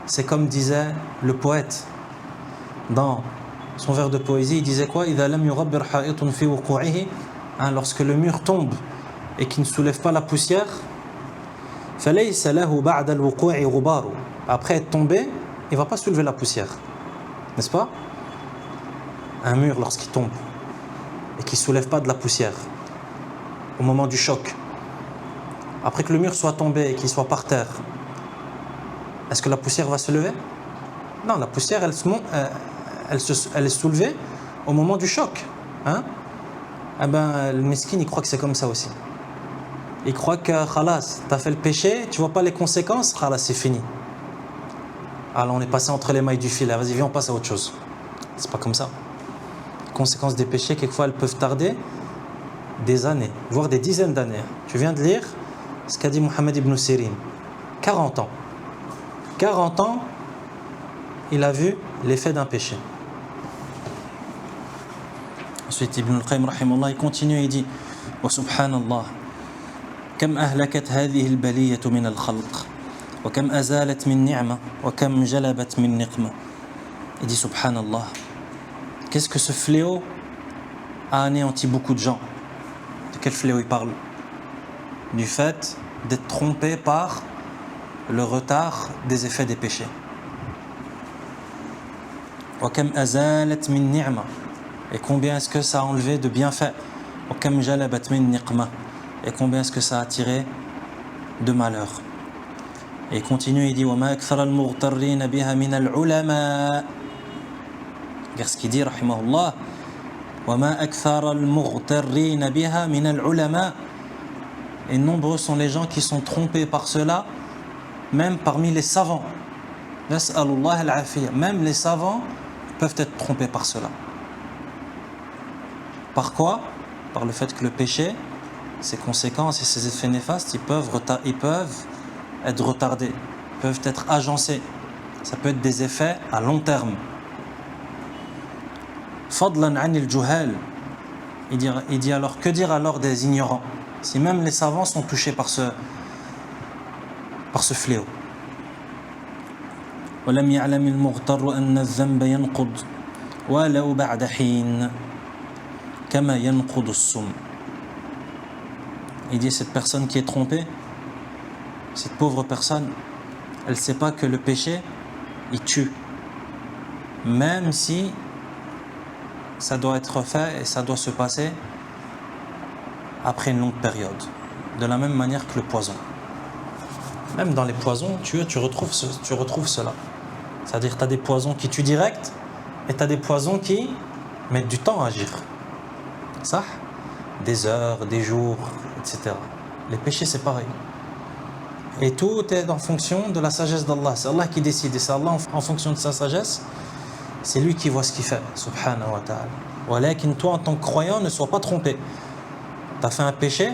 c'est comme disait le poète dans son vers de poésie, il disait quoi? إذا لم يغبر حائط في وقوعه. Lorsque le mur tombe et qu'il ne soulève pas la poussière, فليس له بعد الوقوع غبار. Après être tombé, il ne va pas soulever la poussière. N'est-ce pas? Un mur, lorsqu'il tombe et qu'il ne soulève pas de la poussière au moment du choc, après que le mur soit tombé et qu'il soit par terre, est-ce que la poussière va se lever? Non, la poussière, elle est soulevée au moment du choc. Eh ben, le miskin, il croit que c'est comme ça aussi. Il croit que, khalas, tu as fait le péché, tu ne vois pas les conséquences, khalas, c'est fini. Alors on est passé entre les mailles du filet, vas-y viens on passe à autre chose. C'est pas comme ça. Les conséquences des péchés, quelquefois elles peuvent tarder des années, voire des dizaines d'années. Tu viens de lire ce qu'a dit Mohammed ibn Sirin. 40 ans. 40 ans, il a vu l'effet d'un péché. Ensuite Ibn al-Qayyim rahimahullah il continue, il dit wa subhanallah kam ahlakat hadhihi al-baliyatu min al-khalq وكم أزالت من نعمة وكم جلبت من نقمة. Il dit subhanallah, qu'est-ce que ce fléau a anéanti beaucoup de gens. De quel fléau il parle? Du fait d'être trompé par le retard des effets des péchés. وكم أزالت من نعمة. Et combien est-ce que ça a enlevé de bienfaits? وكم جلبت من نقمة. Et combien est-ce que ça a attiré de malheur? Et il continue, il dit وَمَا أَكْثَرَ الْمُغْتَرِّينَ بِهَا مِنَ الْعُلَمَاءِ. Regarde ce qu'il dit, rahimahullah. وَمَا أَكْثَرَ الْمُغْتَرِّينَ بِهَا مِنَ الْعُلَمَاءِ. Et nombreux sont les gens qui sont trompés par cela, même parmi les savants. Nas'alullah al-afiyya. Même les savants peuvent être trompés par cela. Par quoi? Par le fait que le péché, ses conséquences et ses effets néfastes, ils peuvent être retardés, peuvent être agencés. Ça peut être des effets à long terme. Fadlan anil juhal. Il dit alors, que dire alors des ignorants? Si même les savants sont touchés par ce fléau. ولم يعلم المغتر أن الذنب ينقض ولو بعد حين كما ينقض السم. Il dit cette personne qui est trompée, cette pauvre personne, elle ne sait pas que le péché, il tue. Même si ça doit être fait et ça doit se passer après une longue période. De la même manière que le poison. Même dans les poisons, tu retrouves cela. C'est-à-dire que tu as des poisons qui tuent direct et tu as des poisons qui mettent du temps à agir. Ça, des heures, des jours, etc. Les péchés, c'est pareil. Et tout est en fonction de la sagesse d'Allah. C'est Allah qui décide. Et c'est Allah, en fonction de sa sagesse, c'est lui qui voit ce qu'il fait. Subhanahu wa ta'ala. Walakin toi, en tant que croyant, ne sois pas trompé. Tu as fait un péché,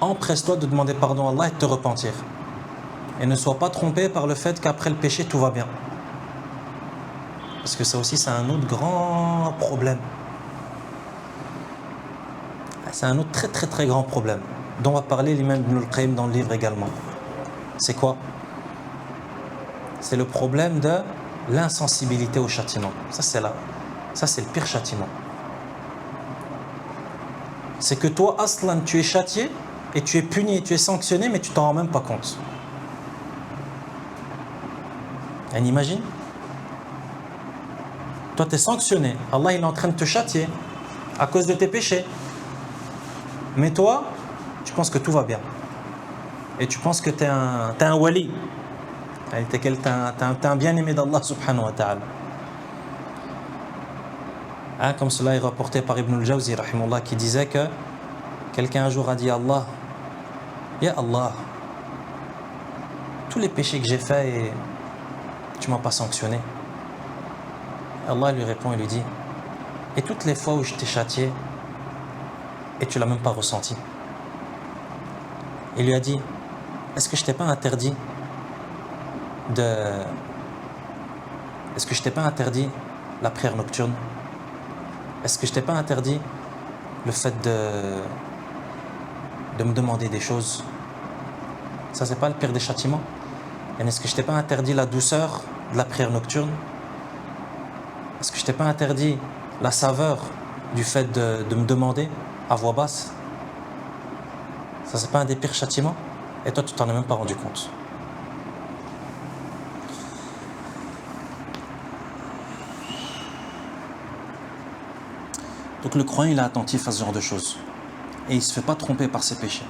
empresse-toi de demander pardon à Allah et de te repentir. Et ne sois pas trompé par le fait qu'après le péché, tout va bien. Parce que ça aussi, c'est un autre grand problème. C'est un autre très très très grand problème dont va parler l'imam Ibn al-Qayyim dans le livre également. C'est quoi? C'est le problème de l'insensibilité au châtiment. Ça c'est le pire châtiment. C'est que toi, aslan, tu es châtié et tu es puni et tu es sanctionné, mais tu t'en rends même pas compte. Et imagine, toi tu es sanctionné, Allah il est en train de te châtier à cause de tes péchés. Mais toi, tu penses que tout va bien. Et tu penses que tu es un wali. Tu es un bien-aimé d'Allah subhanahu wa ta'ala. Hein, comme cela est rapporté par Ibn al-Jawzi rahimahullah, qui disait que quelqu'un un jour a dit à Allah, Ya Allah, tous les péchés que j'ai faits et tu ne m'as pas sanctionné. Allah lui répond et lui dit, et toutes les fois où je t'ai châtié et tu ne l'as même pas ressenti. Il lui a dit, est-ce que je t'ai pas interdit la prière nocturne? Est-ce que je t'ai pas interdit le fait de me demander des choses? Ça, c'est pas le pire des châtiments. Et est-ce que je t'ai pas interdit la douceur de la prière nocturne? Est-ce que je t'ai pas interdit la saveur du fait de me demander à voix basse? Ça, c'est pas un des pires châtiments? Et toi, tu t'en es même pas rendu compte. Donc le croyant, il est attentif à ce genre de choses. Et il ne se fait pas tromper par ses péchés.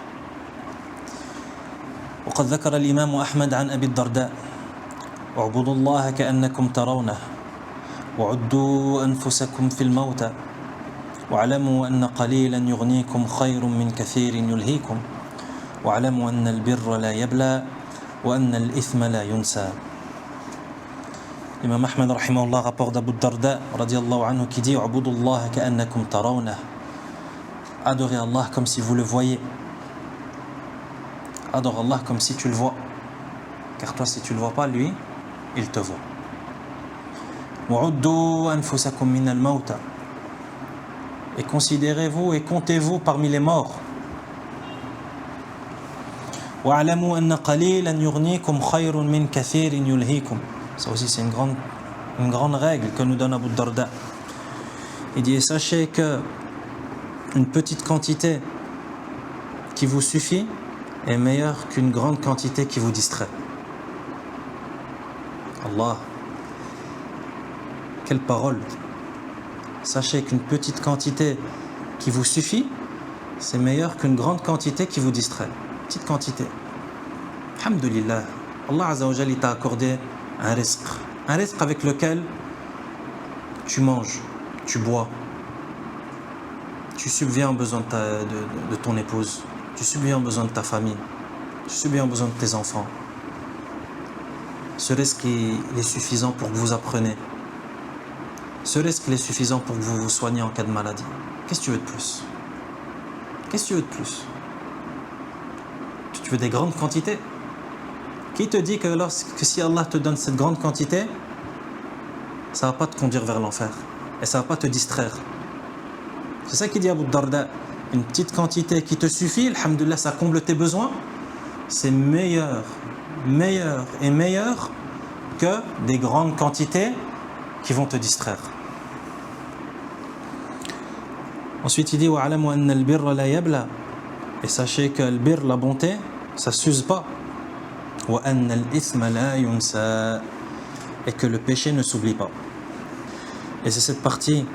وقد ذكر الإمام أحمد عن أبي الدرداء اعبدوا الله كأنكم ترونه وعدوا أنفسكم في الموتى واعلموا أن قليلا يغنيكم خير من كثير يلهيكم واعلموا أن البر لا يبلى وأن الإثم لا ينسى. L'imam Ahmed rahimahullah rapporte d'Abu Darda radiallahu anhu qui dit Ubudullah ka'annakum tarawna. Adorez Allah comme si vous le voyez. Adore Allah comme si tu le vois. Car toi, si tu le vois pas, lui, il te voit. Wa'uddu anfusakum min al-mawta. Et considérez-vous et comptez-vous parmi les morts. Wa'alamu anna qalilan yughnikum khayrun min kathirin yulhikum. Ça aussi, c'est une grande règle que nous donne Abu Darda. Il dit, sachez que une petite quantité qui vous suffit est meilleure qu'une grande quantité qui vous distrait. Allah, quelle parole! Sachez qu'une petite quantité qui vous suffit, c'est meilleur qu'une grande quantité qui vous distrait. Petite quantité. Alhamdulillah. Allah Azza wa Jalla t'a accordé un rizq avec lequel tu manges, tu bois, tu subviens aux besoins de ton épouse, tu subviens aux besoins de ta famille, tu subviens aux besoins de tes enfants. Ce rizq il est suffisant pour que vous appreniez. Ce rizq il est suffisant pour que vous vous soignez en cas de maladie. Qu'est-ce que tu veux de plus? Qu'est-ce que tu veux de plus? Tu veux des grandes quantités? Qui te dit que si Allah te donne cette grande quantité, ça ne va pas te conduire vers l'enfer et ça ne va pas te distraire? C'est ça qu'il dit Abu Darda. Une petite quantité qui te suffit, alhamdoulilah, ça comble tes besoins, c'est meilleur que des grandes quantités qui vont te distraire. Ensuite il dit wa'alamu anna al-birra la yabla. Et sachez que le birr, la bonté, ça ne s'use pas. وَأَنَّ الْإِثْمَ لَا يُنْسَى. Et que le péché ne s'oublie pas. Et c'est cette partie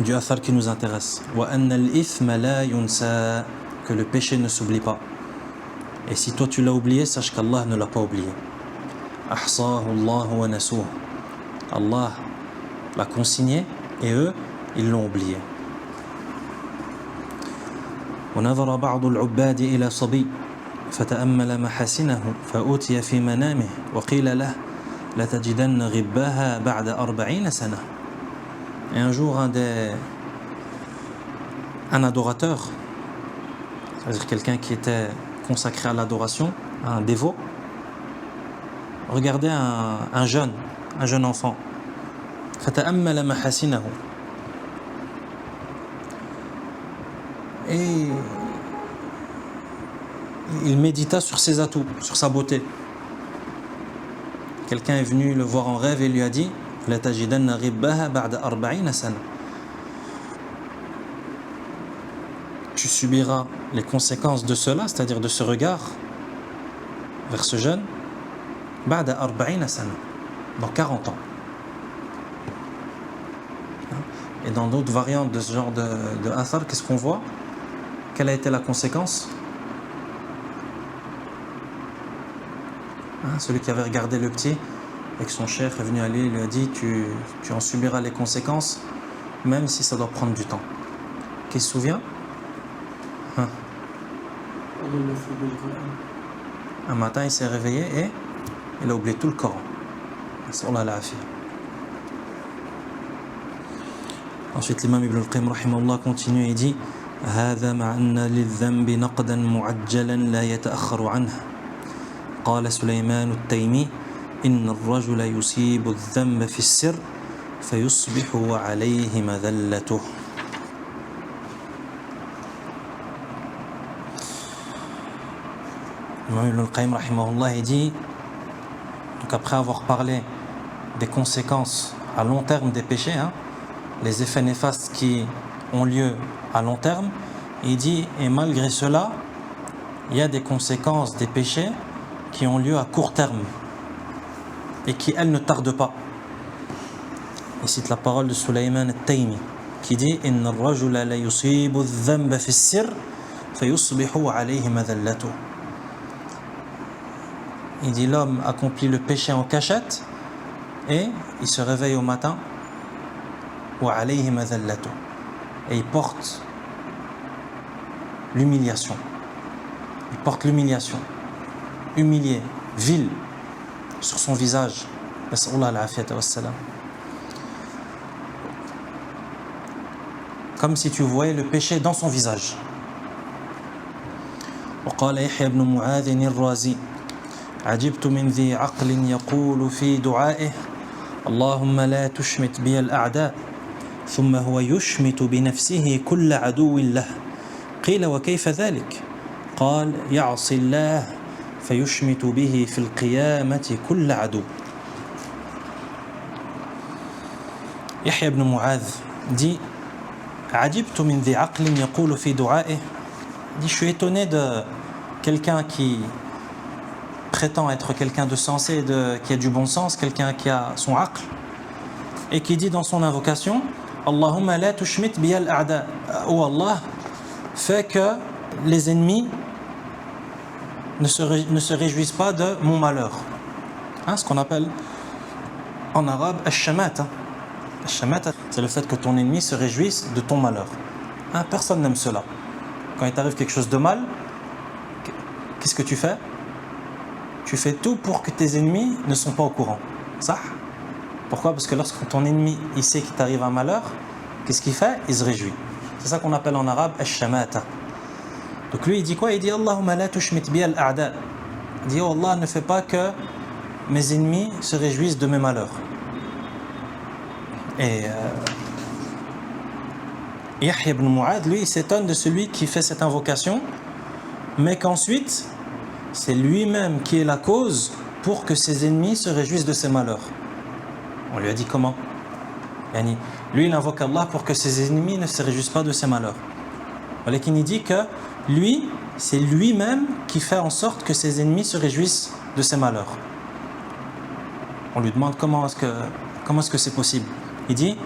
du athar qui nous intéresse. وَأَنَّ الْإِثْمَ لَا يُنْسَى. Que le péché ne s'oublie pas. Et si toi tu l'as oublié, sache qu'Allah ne l'a pas oublié. أَحْصَاهُ اللَّهُ وَنَسُوهُ. Allah l'a consigné et eux, ils l'ont oublié. ونظر بعض العباد إلى صبي فتأمل محاسنه فأوتي في منامه وقيل له لتجدن غباها بعد 40 سنة. Et un jour, un adorateur, c'est-à-dire quelqu'un qui était consacré à l'adoration, un dévot, regardait un jeune enfant. فتأمل محاسنه. Et il médita sur ses atouts, sur sa beauté. Quelqu'un est venu le voir en rêve et lui a dit لتجدن غباها بعد 40 سنة. Tu subiras les conséquences de cela, c'est-à-dire de ce regard vers ce jeune, بعد 40 سنة, dans 40 ans. Et dans d'autres variantes de ce genre de athar, qu'est-ce qu'on voit? Quelle a été la conséquence? Celui qui avait regardé le petit et que son cheikh est venu à lui et lui a dit tu en subiras les conséquences même si ça doit prendre du temps. Qui se souvient? Un matin il s'est réveillé et il a oublié tout le Coran. Sallallahu alayhi. Ensuite l'imam Ibn al-Qayyim rahimahullah continue et dit هذا مع أن للذنب نقدا معجلا لا يتأخر عنه. قال سليمان التيمي إن الرجل يصيب الذنب في السر فيصبح وعليه مذلته. Ibn al-Qayyim rahimahullah il dit, donc après avoir parlé des conséquences à long terme des péchés, les effets néfastes qui ont lieu à long terme, il dit et malgré cela il y a des conséquences des péchés qui ont lieu à court terme et qui elles ne tardent pas. Il cite la parole de Sulayman al-Taymi qui dit إن الرجل لا يصيب الذنب في السر فيصبح عليه مذلته. Il dit l'homme accomplit le péché en cachette et il se réveille au matin وعليه مذلته et il porte l'humiliation. Il porte l'humiliation. Humilié, vil sur son visage. Comme si tu voyais le péché dans son visage. وقال يحيى بن معاذ الرازي عجبت من ذي عقل يقول في دعائه اللهم لا تشمت بي الأعداء ثم هو يشمت بنفسه كل عدو له قيل وكيف ذلك قال يعصي الله فيشمت به في القيامة كل عدو. Yahya ibn Mu'adh dit عجبت من ذي عقل يقول في دعائه. Je suis étonné de quelqu'un qui prétend être quelqu'un de sensé, qui a du bon sens, quelqu'un qui a son aql et qui dit dans son invocation Allahumma la tushmit bi al-a'da. Oh Allah, fais que les ennemis ne se réjouissent pas de mon malheur. Ce qu'on appelle en arabe al-shamata. Al-shamata, c'est le fait que ton ennemi se réjouisse de ton malheur. Personne n'aime cela. Quand il t'arrive quelque chose de mal, qu'est-ce que tu fais? Tu fais tout pour que tes ennemis ne sont pas au courant. Ça? Pourquoi? Parce que lorsque ton ennemi il sait qu'il t'arrive un malheur, qu'est-ce qu'il fait? Il se réjouit. C'est ça qu'on appelle en arabe al-shamata. Donc lui il dit quoi? Il dit Allahumma la tushmit bi al-a'da. Il dit oh Allah, ne fais pas que mes ennemis se réjouissent de mes malheurs. Et Yahya ibn Mu'adh, lui, il s'étonne de celui qui fait cette invocation, mais qu'ensuite, c'est lui-même qui est la cause pour que ses ennemis se réjouissent de ses malheurs. On lui a dit comment? Lui, il invoque Allah pour que ses ennemis ne se réjouissent pas de ses malheurs. Mais il dit que lui, c'est lui-même qui fait en sorte que ses ennemis se réjouissent de ses malheurs. On lui demande comment est-ce que c'est possible. Il dit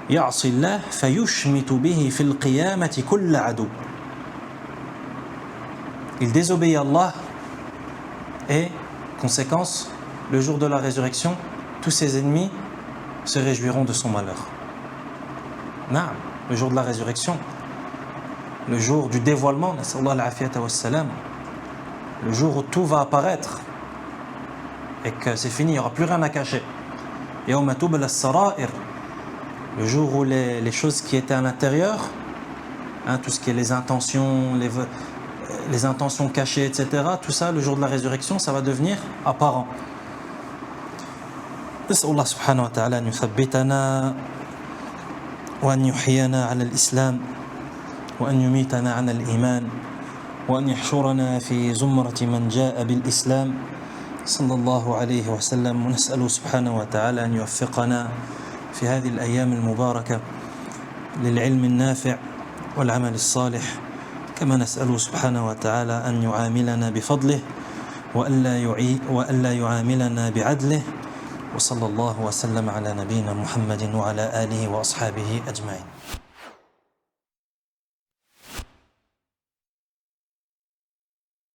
يعصي الله فيشمت به في القيامة كل عدو. Il désobéit à Allah et, conséquence, le jour de la résurrection, tous ses ennemis se réjouiront de son malheur. Le jour de la résurrection, le jour du dévoilement, le jour où tout va apparaître et que c'est fini, il n'y aura plus rien à cacher. يوم تبلى السرائر, le jour où les choses qui étaient à l'intérieur, hein, tout ce qui est les intentions, les intentions cachées, etc., tout ça, le jour de la résurrection, ça va devenir apparent. نسأل الله سبحانه وتعالى أن يثبتنا وأن يحيينا على الإسلام وأن يميتنا على الإيمان وأن يحشرنا في زمرة من جاء بالإسلام صلى الله عليه وسلم. ونسأله سبحانه وتعالى أن يوفقنا في هذه الأيام المباركة للعلم النافع والعمل الصالح، كما نسأله سبحانه وتعالى أن يعاملنا بفضله وألا يعاملنا بعدله. وصلى الله وسلم على نبينا محمد وعلى آله وأصحابه أجمعين.